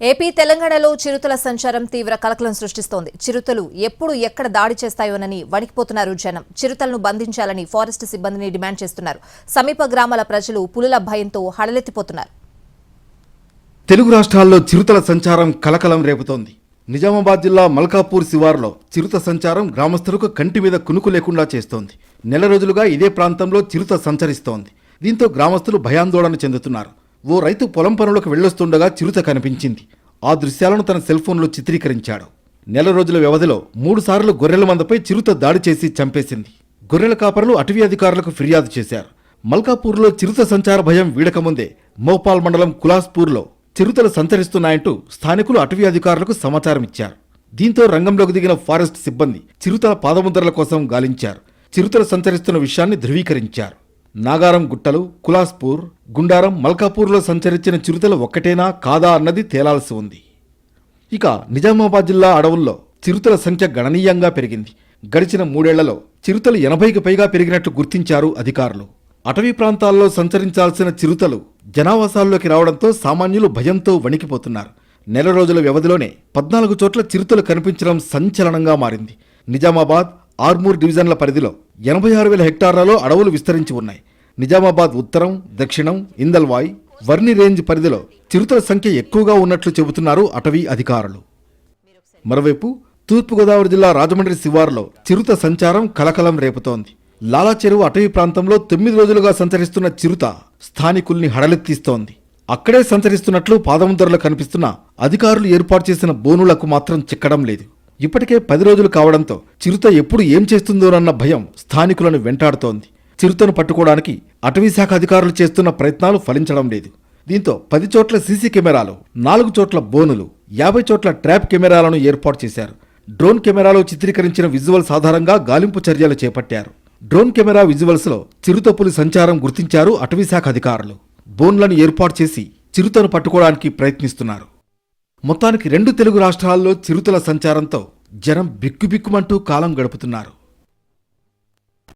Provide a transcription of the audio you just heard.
AP తెలంగాణలో చిరుతల సంచారం తీవ్ర కలకలం సృష్టిస్తోంది. చిరుతలు ఎప్పుడు ఎక్కడ దాడి చేస్తాయోనని వణికిపోతున్నారు జనం. చిరుతలను బంధించాలని ఫారెస్ట్ సిబ్బందిని డిమాండ్ చేస్తున్నారు. సమీప గ్రామాల ప్రజలు పులుల భయంతో హడలెత్తిపోతున్నారు. తెలుగు రాష్ట్రాల్లో చిరుతల సంచారం కలకలం రేపుతోంది. నిజామాబాద్ జిల్లా మల్కాపూర్ శివారులో చిరుత సంచారం గ్రామస్తులకు కంటి మీద కునుకు లేకుండా చేస్తోంది. నెల రోజులుగా ఇదే ప్రాంతంలో చిరుత సంచరిస్తోంది. దీంతో గ్రామస్తులు భయాందోళన చెందుతున్నారు. ఓ రైతు పొలం పనులకు వెళ్లొస్తుండగా చిరుత కనిపించింది. ఆ దృశ్యాలను తన సెల్ ఫోన్లో చిత్రీకరించాడు. నెల రోజుల వ్యవధిలో 3 సార్లు గొర్రెల మందపై చిరుత దాడి చేసి చంపేసింది. గొర్రెల కాపరులు అటవీ అధికారులకు ఫిర్యాదు చేశారు. మల్కాపూర్లో చిరుత సంచార భయం వీడకముందే మోపాల్ మండలం కులాస్పూర్లో చిరుతలు సంచరిస్తున్నాయంటూ స్థానికులు అటవీ అధికారులకు సమాచారం ఇచ్చారు. దీంతో రంగంలోకి దిగిన ఫారెస్ట్ సిబ్బంది చిరుతల పాదముద్రల కోసం గాలించారు. చిరుతలు సంచరిస్తున్న విషయాన్ని ధృవీకరించారు. నాగారం గుట్టలు, కులాస్పూర్, గుండారం, మల్కాపూర్లో సంచరించిన చిరుతలు ఒక్కటేనా కాదా అన్నది తేలాల్సి ఉంది. ఇక నిజామాబాద్ జిల్లా అడవుల్లో చిరుతల సంఖ్య గణనీయంగా పెరిగింది. గడిచిన 3 ఏళ్లలో చిరుతలు 80కి పైగా పెరిగినట్లు గుర్తించారు అధికారులు. అటవీ ప్రాంతాల్లో సంచరించాల్సిన చిరుతలు జనావాసాల్లోకి రావడంతో సామాన్యులు భయంతో వణికిపోతున్నారు. నెల రోజుల వ్యవధిలోనే 14 చోట్ల చిరుతలు కనిపించడం సంచలనంగా మారింది. నిజామాబాద్, ఆర్మూర్ డివిజన్ల పరిధిలో 86,000 హెక్టార్లలో అడవులు విస్తరించి ఉన్నాయి. నిజామాబాద్ ఉత్తరం, దక్షిణం, ఇందల్వాయ్, వర్ని రేంజ్ పరిధిలో చిరుతల సంఖ్య ఎక్కువగా ఉన్నట్లు చెబుతున్నారు అటవీ అధికారులు. మరోవైపు తూర్పుగోదావరి జిల్లా రాజమండ్రి శివారులో చిరుత సంచారం కలకలం రేపుతోంది. లాలా చెరువు అటవీ ప్రాంతంలో 9 రోజులుగా సంచరిస్తున్న చిరుత స్థానికుల్ని హడలెత్తిస్తోంది. అక్కడే సంచరిస్తున్నట్లు పాదముద్రలు కనిపిస్తున్న అధికారులు ఏర్పాటు చేసిన బోనులకు మాత్రం చిక్కడం లేదు. ఇప్పటికే 10 రోజులు కావడంతో చిరుత ఎప్పుడు ఏం చేస్తుందోనన్న భయం స్థానికులను వెంటాడుతోంది. చిరుతను పట్టుకోవడానికి అటవీశాఖ అధికారులు చేస్తున్న ప్రయత్నాలు ఫలించడం లేదు. దీంతో 10 చోట్ల సీసీ కెమెరాలు, 4 చోట్ల బోనులు, 50 చోట్ల ట్రాప్ కెమెరాలను ఏర్పాటు చేశారు. డ్రోన్ కెమెరాలో చిత్రీకరించిన విజువల్స్ ఆధారంగా గాలింపు చర్యలు చేపట్టారు. డ్రోన్ కెమెరా విజువల్స్ లో చిరుత పులి సంచారం గుర్తించారు అటవీశాఖ అధికారులు. బోన్లను ఏర్పాటు చేసి చిరుతను పట్టుకోవడానికి ప్రయత్నిస్తున్నారు. మొత్తానికి 2 తెలుగు రాష్ట్రాల్లో చిరుతల సంచారంతో జనం బిక్కుబిక్కుమంటూ కాలం గడుపుతున్నారు.